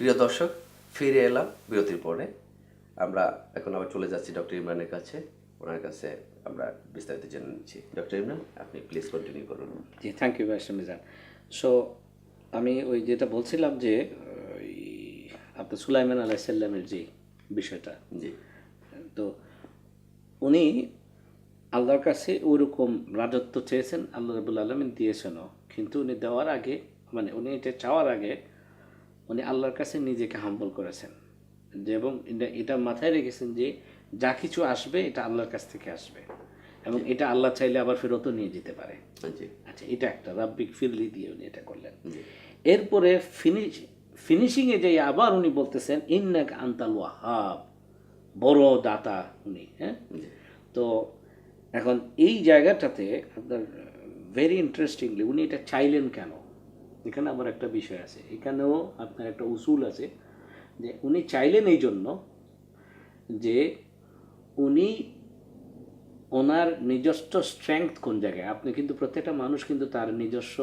প্রিয় দর্শক, ফিরে এলাম বিরতির পরে। আমরা এখন আবার চলে যাচ্ছি ডক্টর ইমরানের কাছে। ওনার কাছে আমরা বিস্তারিত জেনে নিচ্ছি। ডক্টর ইমরান, আপনি প্লিজ কন্টিনিউ করুন। জি, থ্যাংক ইউ ভাই মিজান। সো আমি ওই যেটা বলছিলাম যে ওই আপনার সুলাইমান আলাইসাল্লামের যে বিষয়টা, জি তো উনি আল্লাহর কাছে ওইরকম রাজত্ব চেয়েছেন, আল্লাহ রাব্বুল আলামিন দিয়েছেনও, কিন্তু উনি দেওয়ার আগে মানে উনি এটা চাওয়ার আগে উনি আল্লাহর কাছে নিজেকে হাম্বল করেছেন, যে এবং এটা মাথায় রেখেছেন যে যা কিছু আসবে এটা আল্লাহর কাছ থেকে আসবে এবং এটা আল্লাহ চাইলে আবার ফেরতও নিয়ে যেতে পারে। জি আচ্ছা, এটা একটা রাব্বিক ফিরলি দিয়ে উনি এটা করলেন। জি এরপরে ফিনিশিংয়ে যে আবার উনি বলতেছেন ইন্নাকা আনতাল ওয়াহাব, বড় দাতা উনি। হ্যাঁ, জি তো এখন এই জায়গাটাতে আপনার ভেরি ইন্টারেস্টিংলি উনি এটা চাইলেন কেন, এখানে আবার একটা বিষয় আছে, এখানেও আপনার একটা উসুল আছে যে উনি চাইলেন এই জন্য যে উনি ওনার নিজস্ব স্ট্রেংথ কোন জায়গায়, আপনি কিন্তু প্রত্যেকটা মানুষ কিন্তু তার নিজস্ব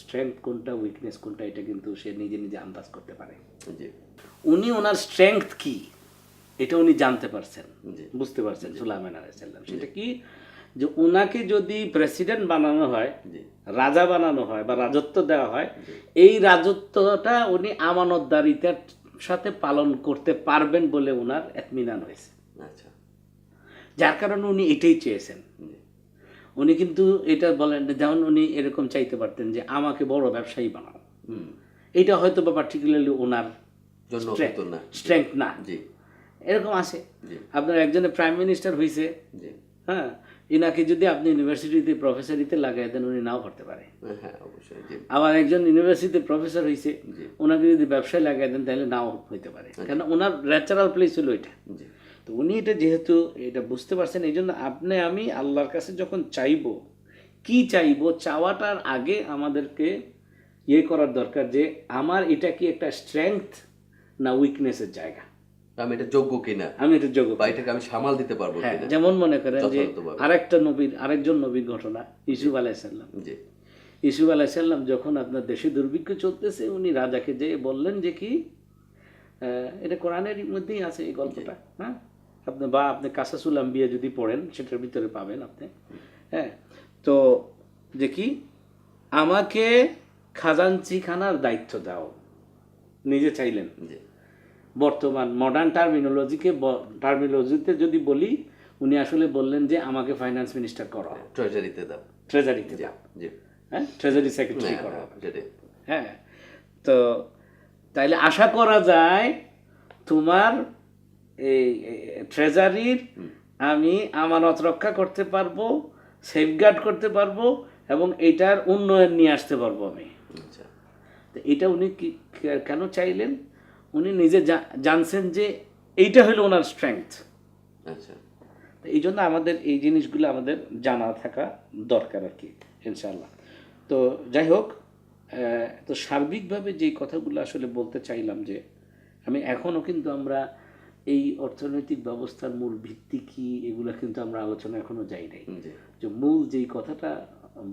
স্ট্রেংথ কোনটা, উইকনেস কোনটা, এটা কিন্তু সে নিজে নিজে আন্দাজ করতে পারে। জি উনি ওনার স্ট্রেংথ কি এটা উনি জানতে পারছেন, জি বুঝতে পারছেন সুলাইমান আলাইহিস সালাম। সেটা কি, যে ওনাকে যদি প্রেসিডেন্ট বানানো হয়, জি রাজা বানানো হয় বা রাজত্ব দেওয়া হয়, এই রাজত্বটা উনি আমানতদারিতার সাথে পালন করতে পারবেন বলে ওনার এতমিনান হয়েছে, আচ্ছা যার কারণে উনি এটাই চেয়েছেন। জি উনি কিন্তু এটা বলেন, যেমন উনি এরকম চাইতে পারতেন যে আমাকে বড় ব্যবসায়ী বানাও, হুম এটা হয়তো বা পার্টিকুলারলি ওনার জন্য হতো না। স্ট্রেংথ না, জি এরকম আছে। জি আপনার একজনের প্রাইম মিনিস্টার হয়েছে, জি হ্যাঁ, ইনাকে যদি আপনি ইউনিভার্সিটিতে প্রফেসরিতে লাগাই দেন উনি নাও করতে পারে। হ্যাঁ অবশ্যই। জি আবার একজন ইউনিভার্সিটিতে প্রফেসর হয়েছে, জি ওনাকে যদি ব্যবসায় লাগাই দেন তাহলে নাও হইতে পারে, কেন ওনার ন্যাচারাল প্লেস হলো এটা। জি তো উনি এটা যেহেতু এটা বুঝতে পারছেন, এই জন্য আপনি আমি আল্লাহর কাছে যখন চাইবো, কি চাইবো, চাওয়াটার আগে আমাদেরকে ইয়ে করার দরকার যে আমার এটা কি একটা স্ট্রেংথ না উইকনেসের জায়গা, আমি এটা যোগ্য কিনা, আমি এটা যোগ্য বা এটাকে আমি সামাল দিতে পারবো হ্যাঁ, কিনা যেমন মনে করেন যে যথাযথভাবে। আরেকজন নবীর ঘটনা, ইসুফ আলাইসাল্লাম। জি ইসুফ আলাইসাল্লাম যখন আপনার দেশে দুর্ভিক্ষ চলতেছে, উনি রাজাকে যে বললেন যে কি, এটা কোরআনের মধ্যেই আছে এই গল্পটা, হ্যাঁ, আপনি কাসাসুল আম্বিয়া যদি পড়েন সেটার ভিতরে পাবেন আপনি। হ্যাঁ, তো যে কি, আমাকে খাজানচিখানার দায়িত্ব দাও, নিজে চাইলেন। জি বর্তমান মডার্ন টার্মিনোলজিতে যদি বলি, উনি আসলে বললেন যে আমাকে ফাইন্যান্স মিনিস্টার করো, ট্রেজারিতে দাও। ট্রেজারিতে জি দাও, জি হ্যাঁ, ট্রেজারি সেক্রেটারি করো। সেটাই। হ্যাঁ, তো তাইলে আশা করা যায় তোমার এই ট্রেজারির আমি আমানত রক্ষা করতে পারবো, সেফগার্ড করতে পারবো এবং এটার উন্নয়ন নিয়ে আসতে পারবো আমি। আচ্ছা তো এটা উনি কেন চাইলেন, উনি নিজে জানছেন যে এইটা হলো ওনার স্ট্রেংথ। আচ্ছা তো এই জন্য আমাদের এই জিনিসগুলো আমাদের জানা থাকা দরকার আর কি, ইনশাআল্লাহ। তো যাই হোক, তো সার্বিকভাবে যে কথাগুলো আসলে বলতে চাইলাম যে আমি এখনও কিন্তু আমরা এই অর্থনৈতিক ব্যবস্থার মূল ভিত্তি কী এগুলো কিন্তু আমরা আলোচনা এখনও যাই নাই। জি যে মূল যেই কথাটা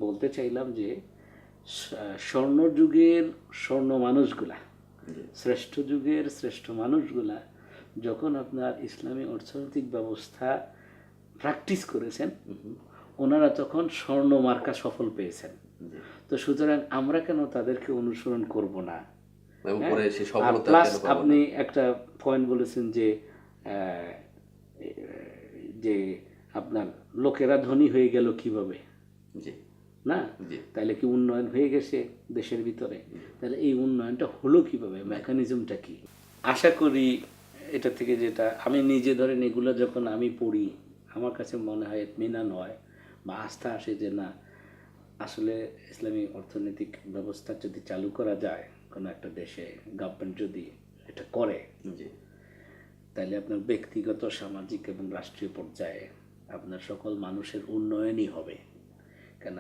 বলতে চাইলাম যে স্বর্ণযুগের স্বর্ণ মানুষগুলা, জি শ্রেষ্ঠ যুগের শ্রেষ্ঠ মানুষগুলা যখন আপনার ইসলামী অর্থনৈতিক ব্যবস্থা প্র্যাকটিস করেছেন, ওনারা তখন স্বর্ণ মার্কা সফল পেয়েছেন। জি তো সুতরাং আমরা কেন তাদেরকে অনুসরণ করব না? এবং পরে সেই সফলতা প্লাস কেন পাবো আপনি না? একটা পয়েন্ট বলেছেন যে আহ, যে আপনার লোকেরা ধনী হয়ে গেল কিভাবে, জি না? জি তাহলে কি উন্নয়ন হয়ে গেছে দেশের ভিতরে? তাহলে এই উন্নয়নটা হলো কিভাবে, মেকানিজমটা কি? আশা করি এটা থেকে যেটা আমি নিজে ধরেন এগুলো যখন আমি পড়ি, আমার কাছে মনে হয় এতমিনান হয় বা আস্থা আসে যে না, আসলে ইসলামী অর্থনৈতিক ব্যবস্থা যদি চালু করা যায় কোনো একটা দেশে, গভর্নমেন্ট যদি এটা করে, জি তাহলে আপনার ব্যক্তিগত, সামাজিক এবং রাষ্ট্রীয় পর্যায়ে আপনার সকল মানুষের উন্নয়নই হবে। কেন,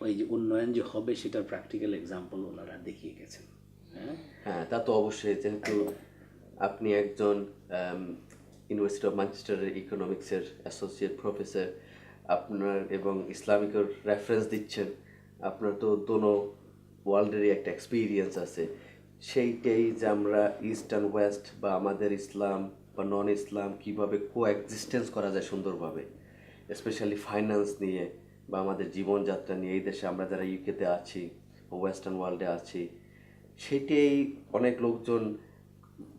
ওই যে উন্নয়ন যে হবে সেটার প্র্যাকটিক্যাল এক্সাম্পল ওনারা দেখিয়ে গেছেন। হ্যাঁ, হ্যাঁ, তা তো অবশ্যই। যেহেতু আপনি একজন ইউনিভার্সিটি অফ ম্যানচেস্টারের ইকোনমিক্সের অ্যাসোসিয়েট প্রফেসর, আপনার এবং ইসলামিকের রেফারেন্স দিচ্ছেন, আপনার তো দোনো ওয়ার্ল্ডেরই একটা এক্সপিরিয়েন্স আছে। সেইটাই যে আমরা ইস্ট অ্যান্ড ওয়েস্ট বা আমাদের ইসলাম বা নন ইসলাম কীভাবে কো এক্সিস্টেন্স করা যায় সুন্দরভাবে, স্পেশালি ফাইন্যান্স নিয়ে বা আমাদের জীবনযাত্রা নিয়ে এই দেশে আমরা যারা ইউকেতে আছি ওয়েস্টার্ন ওয়ার্ল্ডে আছি, সেটাই অনেক লোকজন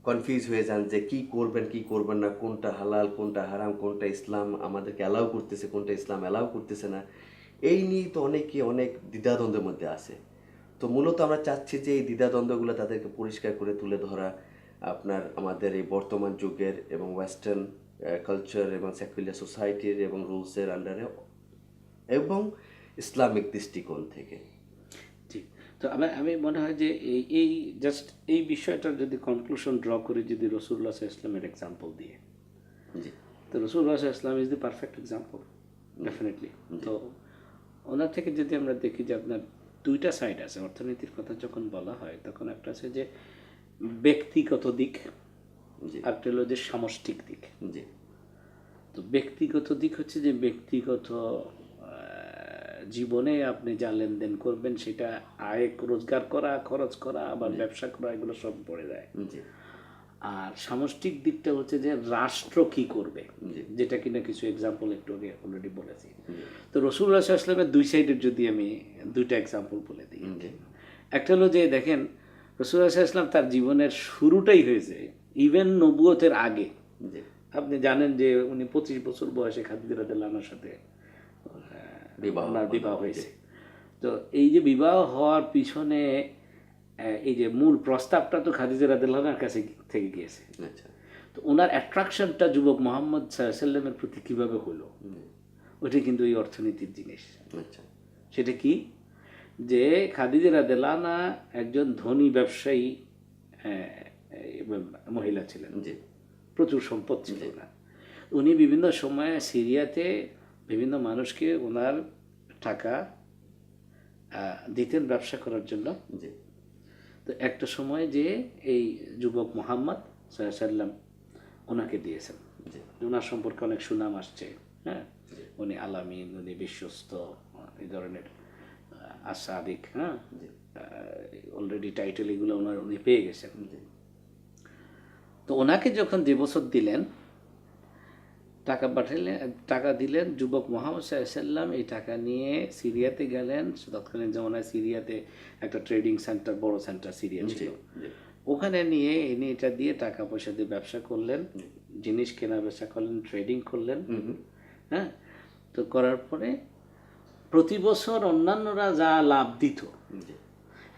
কনফিউজ হয়ে যান যে কি করবেন কি করবেন না, কোনটা হালাল কোনটা হারাম, কোনটা ইসলাম আমাদেরকে অ্যালাউ করতেছে কোনটা ইসলাম অ্যালাউ করতেছে না, এই নিয়ে তো অনেকে অনেক দ্বিধাদ্বন্দ্বের মধ্যে আছে। তো মূলত আমরা চাচ্ছি যে এই দ্বিধাদ্বন্দ্বগুলো তাদেরকে পরিষ্কার করে তুলে ধরা, আপনার আমাদের এই বর্তমান যুগের এবং ওয়েস্টার্ন কালচার এবং সেকুলার সোসাইটির এবং রুলসের আন্ডারে এবং ইসলামিক দৃষ্টিকোণ থেকে। ঠিক। তো আমি মনে হয় যে এই জাস্ট এই বিষয়টার যদি কনক্লুশন ড্র করে যদি রসুল্লাহ ইসলামের এক্সাম্পল দিয়ে, জি তো রসুল্লাহ Islam is the perfect example definitely. তো ওনার থেকে যদি আমরা দেখি যে আপনার দুইটা সাইড আছে অর্থনীতির কথা যখন বলা হয়, তখন একটা আছে যে ব্যক্তিগত দিক, আর একটা হলো যে সামষ্টিক দিক। জি তো ব্যক্তিগত দিক হচ্ছে যে ব্যক্তিগত জীবনে আপনি যা লেনদেন করবেন সেটা আয় রোজগার করা, খরচ করা, আবার ব্যবসা করা, এগুলো সব পড়ে যায়। জি আর সামষ্টিক দিকটা হচ্ছে যে রাষ্ট্র কি করবে, যেটা কিনা কিছু এক্সাম্পল একটু আগে অলরেডি বলেছি। তো রাসূলুল্লাহ সাল্লাল্লাহু আলাইহি ওয়াসাল্লামের দুই সাইডের যদি আমি দুইটা এক্সাম্পল বলে দিই। একটা হলো যে দেখেন রাসূলুল্লাহ সাল্লাল্লাহু আলাইহি ওয়াসাল্লাম তার জীবনের শুরুটাই হয়েছে ইভেন নবুয়তের আগে। আপনি জানেন যে উনি 25 বছর বয়সে খাদিজা রাদিয়াল্লাহু আনহার সাথে ওনার বিবাহ হয়েছে। তো এই যে বিবাহ হওয়ার পিছনে এই যে মূল প্রস্তাবটা তো খাদিজা রাদিয়াল্লাহু আনহার কাছে থেকে গিয়েছে। তো ওনার অ্যাট্রাকশনটা যুবক মুহাম্মদ সাল্লাল্লাহু আলাইহি ওয়াসাল্লামের প্রতি কিভাবে হলো, ওইটা কিন্তু এই অর্থনীতির জিনিস। সেটা কি যে খাদিজা রাদিয়াল্লাহু আনহা একজন ধনী ব্যবসায়ী মহিলা ছিলেন, প্রচুর সম্পদ ছিল না। উনি বিভিন্ন সময়ে সিরিয়াতে বিভিন্ন মানুষকে ওনার টাকা দিতেন ব্যবসা করার জন্য। তো একটা সময় যে এই যুবক মুহাম্মদ সাল্লাল্লাহু আলাইহি ওয়াসাল্লাম ওনাকে দিয়েছেন, ওনার সম্পর্কে অনেক সুনাম আসছে। হ্যাঁ, উনি আলামিন, উনি বিশ্বস্ত, এই ধরনের আসাদিক, হ্যাঁ, অলরেডি টাইটেল এগুলো উনি পেয়ে গেছেন। তো ওনাকে যখন 2 বছর দিলেন, টাকা পাঠালেন, টাকা দিলেন, যুবক মুহাম্মদ সাল্লাল্লাহু আলাইহি ওয়াসাল্লাম এই টাকা নিয়ে সিরিয়াতে গেলেন। তৎকালীন জমানায় সিরিয়াতে একটা ট্রেডিং সেন্টার, বড় সেন্টার সিরিয়া ছিল, ওখানে নিয়ে এনে এটা দিয়ে টাকা পয়সা দিয়ে ব্যবসা করলেন, জিনিস কেনা বেচা করলেন, ট্রেডিং করলেন। হ্যাঁ, তো করার পরে প্রতি বছর অন্যান্যরা যা লাভ দিত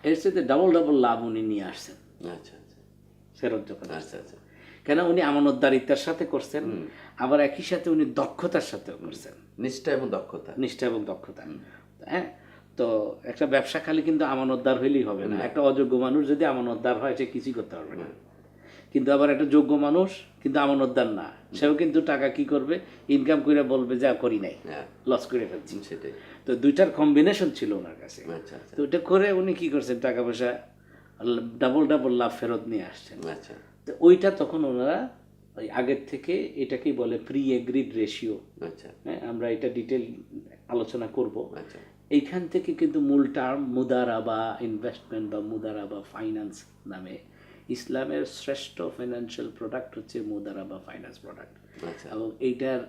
এর সাথে ডাবল ডাবল লাভ উনি নিয়ে আসছেন ফেরত যখন। কেন উনি আমানতদারিত্বের সাথে করছেন, আবার একই সাথে উনি দক্ষতার সাথেও করছেন, নিষ্ঠা এবং দক্ষতা। হ্যাঁ, তো একটা ব্যবসা খালি কিন্তু আমানতদার হইলেই হবে না। একটা অযোগ্য মানুষ যদি আমানতদার হয় সে কিছুই করতে পারবে না। কিন্তু আবার একটা যোগ্য মানুষ কিন্তু আমানতদার না, সেও কিন্তু টাকা কি করবে, ইনকাম করে বলবে যা করি নাই, লস করে ফেলছি। তো দুইটার কম্বিনেশন ছিল ওনার কাছে। তো ওটা করে উনি কি করছেন, টাকা পয়সা ডাবল ডাবল লাভ ফেরত নিয়ে আসছেন। তো ওইটা তখন ওনারা ওই আগের থেকে এটাকেই বলে প্রি এগ্রিড রেশিও। হ্যাঁ, আমরা এটা ডিটেল আলোচনা করব। এইখান থেকে কিন্তু মূল টার্ম মুদারাবা ইনভেস্টমেন্ট বা মুদারাবা ফাইন্যান্স নামে ইসলামের শ্রেষ্ঠ ফাইন্যান্সিয়াল প্রোডাক্ট হচ্ছে মুদারাবা ফাইন্যান্স প্রোডাক্ট। এবং এইটার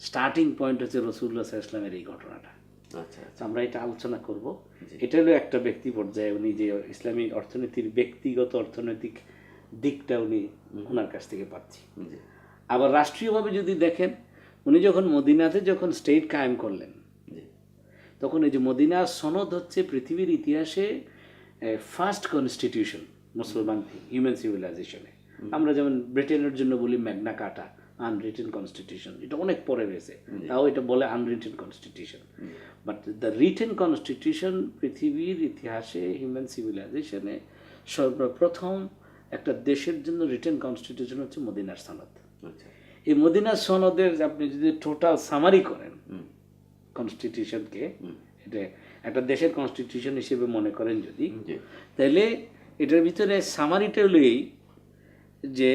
স্টার্টিং পয়েন্ট হচ্ছে রাসূলুল্লাহ সাল্লাল্লাহু আলাইহি ওয়াসাল্লামের এই ঘটনাটা। আমরা এটা আলোচনা করব। এটা হলো একটা ব্যক্তি পর্যায়ে উনি যে ইসলামী অর্থনীতির ব্যক্তিগত অর্থনৈতিক দিকটা উনি ওনার কাছ থেকে পাচ্ছি। আবার রাষ্ট্রীয়ভাবে যদি দেখেন, উনি যখন মদিনাতে যখন স্টেট কায়েম করলেন, তখন এই যে মদিনার সনদ হচ্ছে পৃথিবীর ইতিহাসে ফার্স্ট কনস্টিটিউশন মুসলমান হিউম্যান সিভিলাইজেশনে। আমরা যেমন ব্রিটেনের জন্য বলি ম্যাগনা কার্টা, আনরিটেন কনস্টিটিউশন, এটা অনেক পরে রয়েছে, তাও এটা বলে unwritten constitution. But the written constitution পৃথিবীর ইতিহাসে হিউম্যান সিভিলাইজেশনে সর্বপ্রথম একটা দেশের জন্য রিটেন কনস্টিটিউশন হচ্ছে মদিনার সনদ। এই মদিনার সনদের আপনি যদি টোটাল সামারি করেন কনস্টিটিউশনকে, এটা একটা দেশের কনস্টিটিউশন হিসেবে মনে করেন যদি, তাহলে এটার ভিতরে সামারিটা হলো এই যে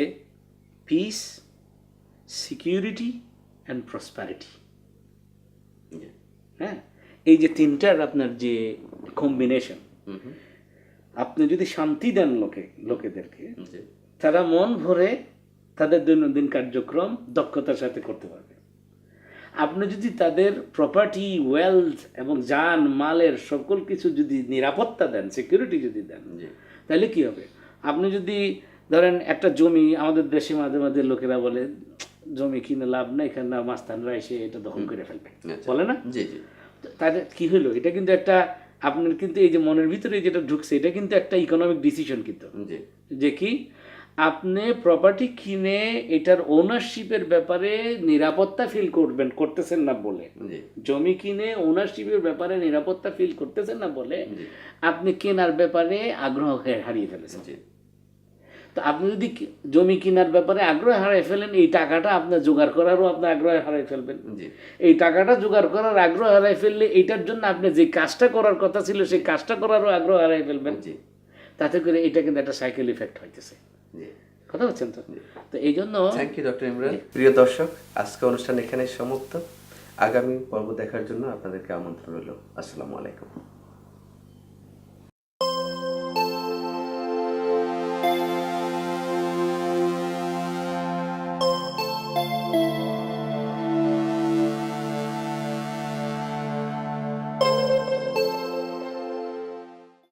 পিস, সিকিউরিটি অ্যান্ড প্রসপারিটি। হ্যাঁ, এই যে তিনটার আপনার যে কম্বিনেশন, আপনি যদি শান্তি দেন লোকেদেরকে, জি তারা মন ভরে তাদের দৈনন্দিন কার্যক্রম দক্ষতার সাথে করতে পারবে। আপনি যদি তাদের প্রপার্টি, ওয়েলথ এবং জান মালের সকল কিছু যদি নিরাপত্তা দেন, সিকিউরিটি যদি দেন, জি তাহলে কি হবে? আপনি যদি ধরেন একটা জমি, আমাদের দেশে মাঝে মাঝে লোকেরা বলে জমি কিনে লাভ নাই, এখানে মাস্তানরা এসে এটা দখল করে ফেলবে, আচ্ছা। বলে না? জি জি তাদের কি হলো? এটা কিন্তু একটা, আপনার কিন্তু এই যে মনের ভিতরে যেটা ঢুকছে, এটা কিন্তু একটা ইকোনমিক ডিসিশন কিন্তু, জি যে কি আপনি প্রপার্টি কিনে এটার ওনারশিপের ব্যাপারে নিরাপত্তা ফিল করতেছেন না বলে, জি জমি কিনে ওনারশিপের ব্যাপারে নিরাপত্তা ফিল করতেছেন না বলে জি আপনি কেনার ব্যাপারে আগ্রহ হারিয়ে ফেলেছেন। জি তো আপনি যদি জমি কেনার ব্যাপারে আগ্রহ হারিয়ে ফেলেন, এই টাকাটা আপনার জোগাড় করারও আপনি আগ্রহ হারিয়ে ফেলবেন। জি এই টাকাটা জোগাড় করার আগ্রহ হারিয়ে ফেললে এইটার জন্য আপনি যে কাজটা করার কথা ছিল সেই কাজটা করারও আগ্রহ হারিয়ে ফেলবেন। জি তাতে করে এটা কিন্তু একটা সাইকেল ইফেক্ট হইতেছে। জি কথা বলছেন তো? তো এই জন্য থ্যাংক ইউ ডক্টর ইমরান। প্রিয় দর্শক, আজকে অনুষ্ঠান এখানেই সমাপ্ত। আগামী পর্ব দেখার জন্য আপনাদেরকে আমন্ত্রণ রইল। আসসালামু আলাইকুম।